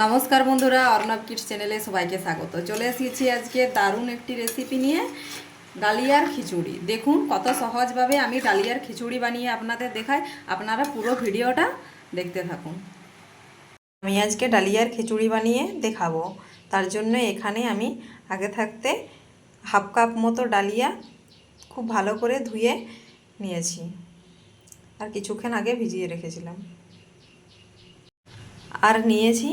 নমস্কার বন্ধুরা, অর্ণব কিডস চ্যানেলে সবাইকে স্বাগত। চলে এসেছি আজকে দারুণ একটি রেসিপি নিয়ে, ডালিয়ার খিচুড়ি। দেখুন কত সহজভাবে আমি ডালিয়ার খিচুড়ি বানিয়ে আপনাদের দেখাই। আপনারা পুরো ভিডিওটা দেখতে থাকুন। আমি আজকে ডালিয়ার খিচুড়ি বানিয়ে দেখাবো। তার জন্য এখানে আমি আগে থাকতে হাফ কাপ মতো ডালিয়া খুব ভালো করে ধুয়ে নিয়েছি, আর কিছুক্ষণ আগে ভিজিয়ে রেখেছিলাম। আর নিয়েছি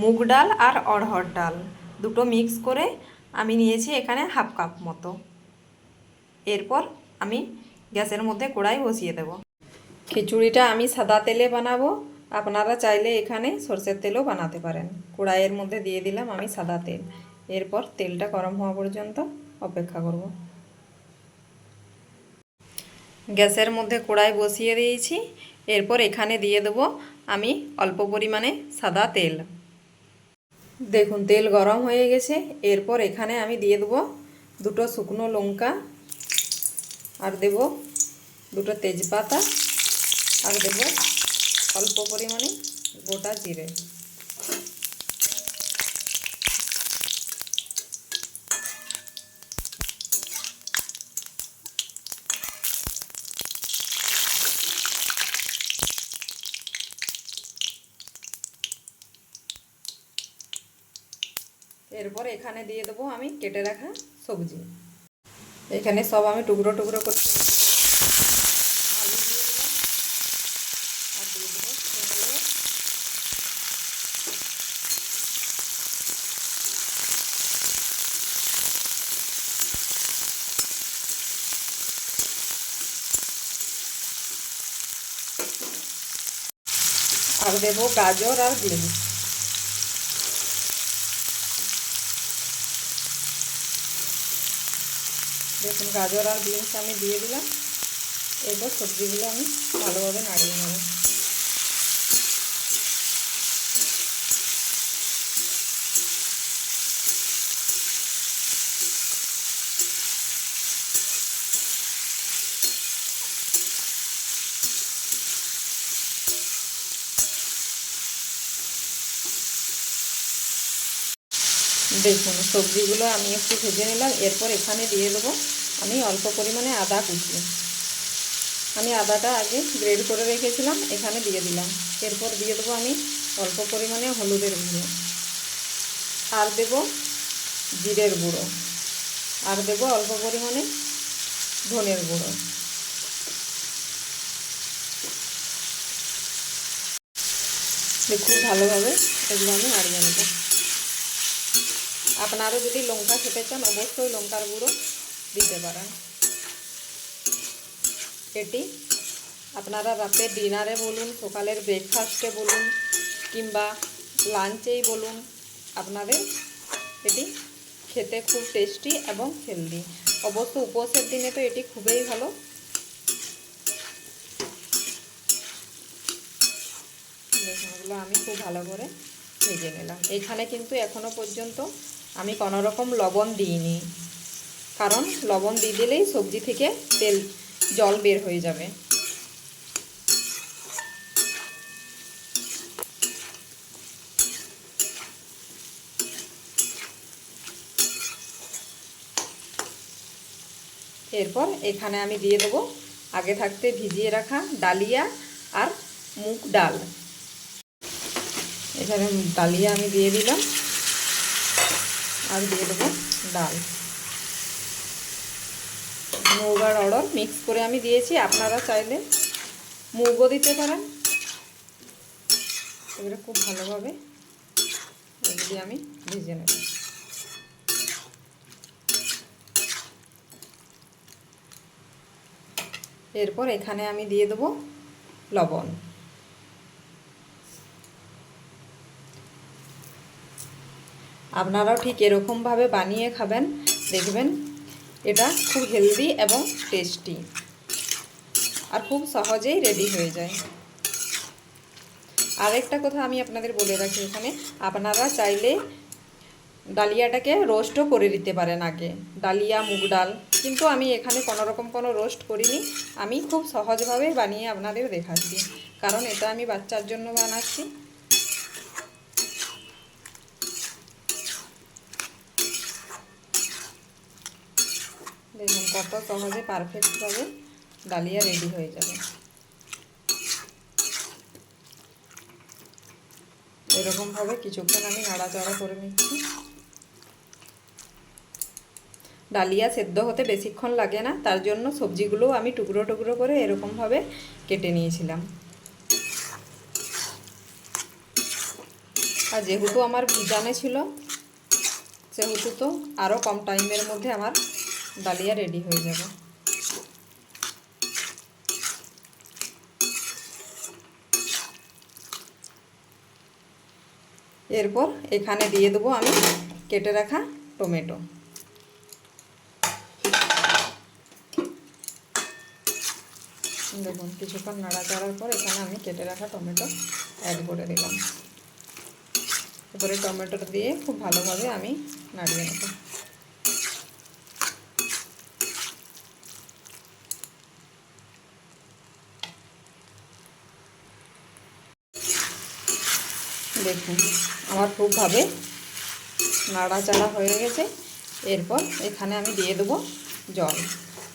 মুগ ডাল আর অড়হর ডাল, দুটো মিক্স করে আমি নিয়েছি এখানে হাফ কাপ মতো। এরপর আমি গ্যাসের মধ্যে কড়াই বসিয়ে দেব। খিচুড়িটা আমি সাদা তেলে বানাবো, আপনারা চাইলে এখানে সরষের তেলও বানাতে পারেন। কড়াইয়ের মধ্যে দিয়ে দিলাম আমি সাদা তেল। এরপর তেলটা গরম হওয়া পর্যন্ত অপেক্ষা করব। গ্যাসের মধ্যে কড়াই বসিয়ে দিয়েছি। এরপর এখানে দিয়ে দেবো আমি অল্প পরিমাণে সাদা তেল। দেখুন তেল গরম হয়ে গেছে। এরপর এখানে আমি দিয়ে দেবো দুটো শুকনো লঙ্কা, আর দেব দুটো তেজপাতা, আর দেব অল্প পরিমাণে গোটা জিরে। এরপর এখানে দিয়ে দেবো আমি কেটে রাখা সবজি। এখানে সব আমি টুকরো টুকরো করে আলু দিয়ে দিলাম, আর দিয়ে দেবো কুমড়ো, আর দেবো গাজর আর বিনস। দেখুন গাজর আর বিনস আমি দিয়ে দিলাম। এরপর সবজিগুলো আমি ভালোভাবে নাড়িয়ে নেব। দেখুন সবজিগুলো আমি একটু ভেজে নিলাম। এরপর এখানে দিয়ে দেবো আমি অল্প পরিমাণে আদা কুচি। আমি আদাটা আগে গ্রেড করে রেখেছিলাম, এখানে দিয়ে দিলাম। এরপর দিয়ে দেবো আমি অল্প পরিমাণে হলুদের গুঁড়ো, আর দেব জিরের গুঁড়ো, আর দেব অল্প পরিমাণে ধনের গুঁড়ো। খুব ভালোভাবে এগুলো আমি নাড়িয়ে নেব। আপনারা যদি লঙ্কা খেতে চান অবশ্যই লঙ্কার গুঁড়ো দিতে পারেন। এটি আপনারা রাতে ডিনারে বলুন, সকালের ব্রেকফাস্টে বলুন, কিংবা লাঞ্চেই বলুন, আপনাদের এটি খেতে খুব টেস্টি এবং হেলদি। অবশ্য উপবাসের দিনে তো এটি খুবই ভালো। দেখুন এগুলো আমি খুব ভালো করে ভেজে নিলাম। এখানে কিন্তু এখনো পর্যন্ত আমি কোনো রকম লবণ দিইনি, কারণ লবণ দিয়ে দিলেই সবজি থেকে জল বের হয়ে যাবে। এরপর এখানে আমি দিয়ে দেবো আগে থাকতে ভিজিয়ে রাখা ডালিয়া আর মুগ ডাল। এখানে ডালিয়া আমি দিয়ে দিলাম, আর দিয়ে দেবো ডাল। মুগ আর অড়হর মিক্স করে আমি দিয়েছি, আপনারা চাইলে মুগও দিতে পারেন। এবারে খুব ভালোভাবে এগুলি আমি ভেজে নেব। এরপর এখানে আমি দিয়ে দেবো লবণ। আপনারাও ঠিক এরকমভাবে বানিয়ে খাবেন, দেখবেন এটা খুব হেলদি এবং টেস্টি, আর খুব সহজেই রেডি হয়ে যায়। আরেকটা কথা আমি আপনাদের বলে রাখি, এখানে আপনারা চাইলে ডালিয়াটাকে রোস্টও করে দিতে পারেন আগে, ডালিয়া মুগ ডাল। কিন্তু আমি এখানে কোনো রোস্ট করিনি, আমি খুব সহজভাবে বানিয়ে আপনাদের দেখাচ্ছি, কারণ এটা আমি বাচ্চার জন্য বানাচ্ছি। কত সহজে পারফেক্টভাবে ডালিয়া রেডি হয়ে যাবে। এরকমভাবে কিছুক্ষণ আমি নাড়াচাড়া করে নিচ্ছি। ডালিয়া সেদ্ধ হতে বেশিক্ষণ লাগে না, তার জন্য সবজিগুলো আমি টুকরো টুকরো করে এরকমভাবে কেটে নিয়েছিলাম। আর যেহেতু আমার ভিজানো ছিল সেহেতু তো আরও কম টাইমের মধ্যে আমার ডালিয়া রেডি হয়ে যাবে। এরপর এখানে দিয়ে দেবো আমি কেটে রাখা টমেটো। দেখুন কিছুক্ষণ নাড়াচাড়ার পর এখানে আমি কেটে রাখা টমেটো অ্যাড করে দিলাম। এরপরে টমেটোটা দিয়ে খুব ভালোভাবে আমি নাড়িয়ে নেব। দেখুন আমার খুবভাবে নাড়াচাড়া হয়ে গেছে। এরপর এখানে আমি দিয়ে দেবো জল।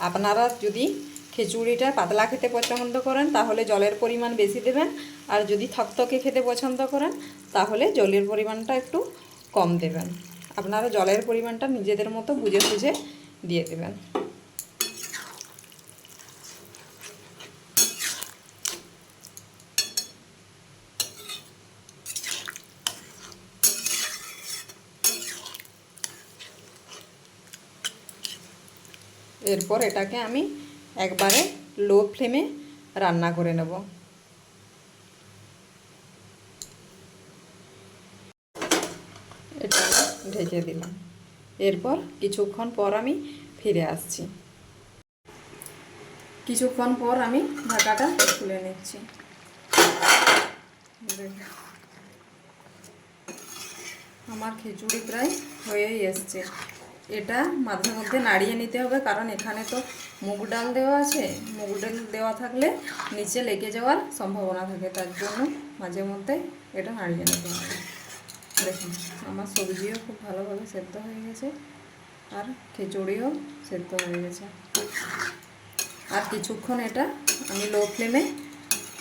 আপনারা যদি খিচুড়িটা পাতলা খেতে পছন্দ করেন তাহলে জলের পরিমাণ বেশি দেবেন, আর যদি থকথকে খেতে পছন্দ করেন তাহলে জলের পরিমাণটা একটু কম দেবেন। আপনারা জলের পরিমাণটা নিজেদের মতো বুঝে সুঝে দিয়ে দেবেন। এরপর এটাকে আমি একবারে লো ফ্লেমে রান্না করে নেব। এটা ঢেকে দিলাম। এরপর কিছুক্ষণ পর আমি ফিরে আসছি। কিছুক্ষণ পর আমি ঢাকাটা খুলে নিচ্ছি। আমার খিচুড়ি প্রায় হয়েই এসছে। এটা মাঝে মধ্যে নাড়িয়ে নিতে হবে, কারণ এখানে তো মুগ ডাল দেওয়া আছে। মুগ ডাল দেওয়া থাকলে নিচে লেগে যাওয়ার সম্ভাবনা থাকে, তার জন্য মাঝে মধ্যে এটা নাড়িয়ে নিতে হবে। দেখুন আমার সবজিও খুব ভালোভাবে সেদ্ধ হয়ে গেছে, আর খিচুড়িও সেদ্ধ হয়ে গেছে। আর কিছুক্ষণ এটা আমি লো ফ্লেমে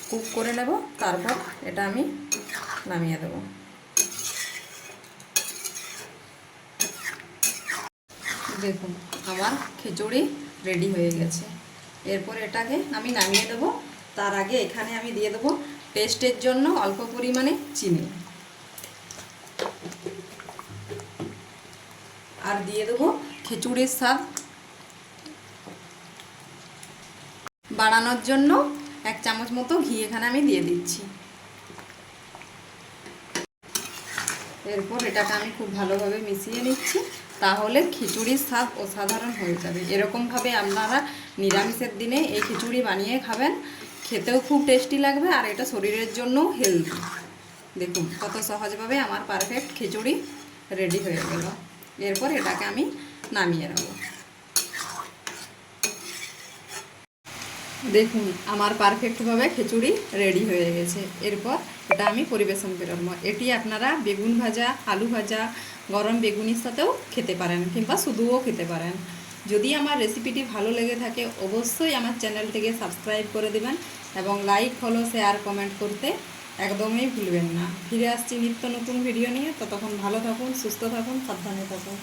কুক করে নেব, তারপর এটা আমি নামিয়ে দেবো। দেখুন আমার খিচুড়ি রেডি হয়ে গেছে। এরপর এটাকে আমি নামিয়ে দেব। তার আগে এখানে আমি দিয়ে দেবো টেস্টের জন্য অল্প পরিমাণে চিনি, আর দিয়ে দেবো খিচুড়ির স্বাদ বাড়ানোর জন্য 1 চামচ মতো ঘি এখানে আমি দিয়ে দিচ্ছি। এরপর এটাকে আমি খুব ভালোভাবে মিশিয়ে নিচ্ছি, তাহলে খিচুড়ির স্বাদ অসাধারণ হয়ে যাবে। এরকমভাবে আপনারা নিরামিষের দিনে এই খিচুড়ি বানিয়ে খাবেন, খেতেও খুব টেস্টি লাগবে, আর এটা শরীরের জন্যও হেলদি। দেখুন কত সহজভাবে আমার পারফেক্ট খিচুড়ি রেডি হয়ে গেল। এরপর এটাকে আমি নামিয়ে নেব। দেখুন আমার পারফেক্টভাবে খিচুড়ি রেডি হয়ে গেছে। এরপর এটা আমি পরিবেশন করব। এটি আপনারা বেগুন ভাজা, আলু ভাজা, গরম বেগুনির সাথেও খেতে পারেন, কিংবা শুধুও খেতে পারেন। যদি আমার রেসিপিটি ভালো লেগে থাকে অবশ্যই আমার চ্যানেলটিকে সাবস্ক্রাইব করে দেবেন, এবং লাইক, ফলো, শেয়ার, কমেন্ট করতে একদমই ভুলবেন না। ফিরে আসছি নিত্য নতুন ভিডিও নিয়ে। ততক্ষণ ভালো থাকুন, সুস্থ থাকুন, সাবধানে থাকুন।